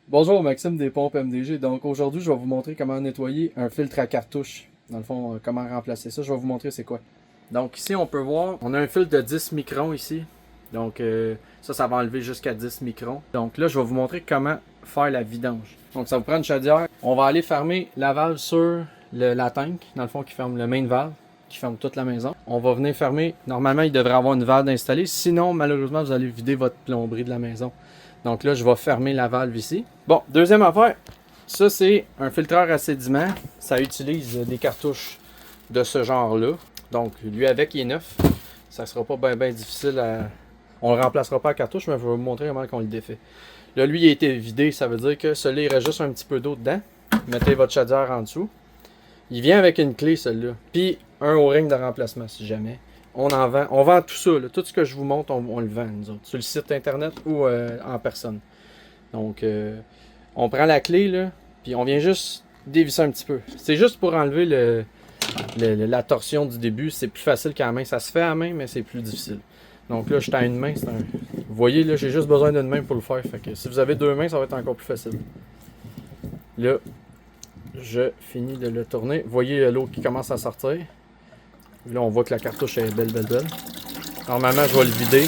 Bonjour, Maxime des Pompes MDG. Donc aujourd'hui, je vais vous montrer comment nettoyer un filtre à cartouche. Dans le fond, comment remplacer ça. Je vais vous montrer c'est quoi. Donc ici, on peut voir, on a un filtre de 10 microns ici. Donc ça va enlever jusqu'à 10 microns. Donc là, je vais vous montrer comment faire la vidange. Donc ça vous prend une chaudière. On va aller fermer la valve sur la tank, dans le fond, qui ferme le main valve, qui ferme toute la maison. On va venir fermer. Normalement, il devrait avoir une valve installée. Sinon, malheureusement, vous allez vider votre plomberie de la maison. Donc là, je vais fermer la valve ici. Bon, deuxième affaire, ça c'est un filtreur à sédiments. Ça utilise des cartouches de ce genre-là. Donc lui avec, il est neuf. Ça sera pas bien difficile à... On le remplacera pas à cartouche, mais je vais vous montrer comment on le défait. Là, lui, il a été vidé. Ça veut dire que celui-là, il reste juste un petit peu d'eau dedans. Mettez votre chaudière en dessous. Il vient avec une clé, celui-là. Puis un O-ring de remplacement, si jamais. On en vend. On vend tout ça. Là. Tout ce que je vous montre, on le vend, nous autres. Sur le site internet ou en personne. Donc, on prend la clé, là, puis on vient juste dévisser un petit peu. C'est juste pour enlever la torsion du début. C'est plus facile qu'à la main. Ça se fait à la main, mais c'est plus difficile. Donc là, je suis à une main. Vous voyez, là, j'ai juste besoin d'une main pour le faire. Fait que si vous avez deux mains, ça va être encore plus facile. Là, je finis de le tourner. Vous voyez l'eau qui commence à sortir. Là, on voit que la cartouche est belle. Normalement, je vais le vider.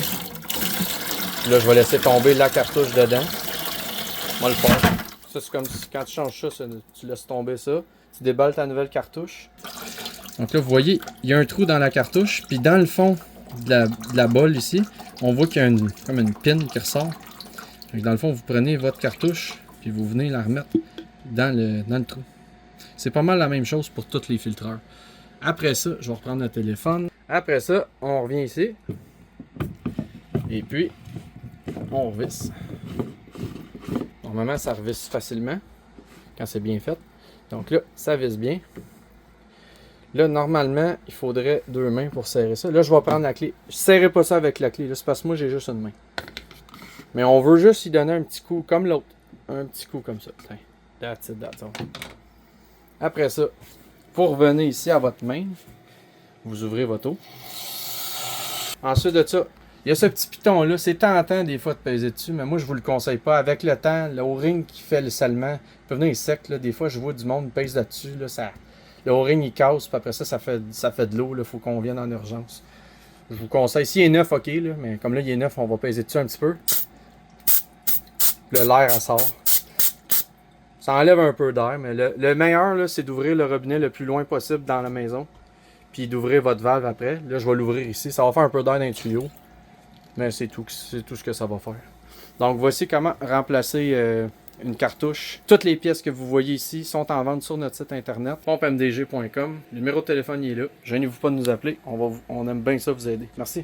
Là, je vais laisser tomber la cartouche dedans. Moi, le faire. Ça, c'est comme si, quand tu changes ça, tu laisses tomber ça. Tu déballes ta nouvelle cartouche. Donc là, vous voyez, il y a un trou dans la cartouche. Puis dans le fond de la bolle ici, on voit qu'il y a comme une pin qui ressort. Donc, dans le fond, vous prenez votre cartouche, puis vous venez la remettre dans le trou. C'est pas mal la même chose pour tous les filtreurs. Après ça, je vais reprendre le téléphone. Après ça, on revient ici. Et puis, on revisse. Normalement, ça revisse facilement quand c'est bien fait. Donc là, ça visse bien. Là, normalement, il faudrait deux mains pour serrer ça. Là, je vais prendre la clé. Je ne serrerai pas ça avec la clé. Là, c'est parce que moi, j'ai juste une main. Mais on veut juste y donner un petit coup comme l'autre. Un petit coup comme ça. That's it, that's all. Après ça, vous revenez ici à votre main. Vous ouvrez votre eau. Ensuite de ça, il y a ce petit piton là, c'est tentant des fois de peser dessus, mais moi je vous le conseille pas. Avec le temps, le O-ring qui fait le salement, il peut venir sec, là. Des fois je vois du monde pèse là-dessus, là, le O-ring il casse, puis après ça fait de l'eau, il faut qu'on vienne en urgence. Je vous conseille, s'il est neuf, ok, là, mais comme là il est neuf, on va peser dessus un petit peu. L'air sort. Ça enlève un peu d'air, mais le meilleur c'est d'ouvrir le robinet le plus loin possible dans la maison, puis d'ouvrir votre valve après. Là je vais l'ouvrir ici, ça va faire un peu d'air dans le tuyau. Mais c'est tout ce que ça va faire. Donc voici comment remplacer une cartouche. Toutes les pièces que vous voyez ici sont en vente sur notre site internet pompemdg.com. Le numéro de téléphone il est là. Gênez-vous pas de nous appeler. On aime bien ça vous aider. Merci.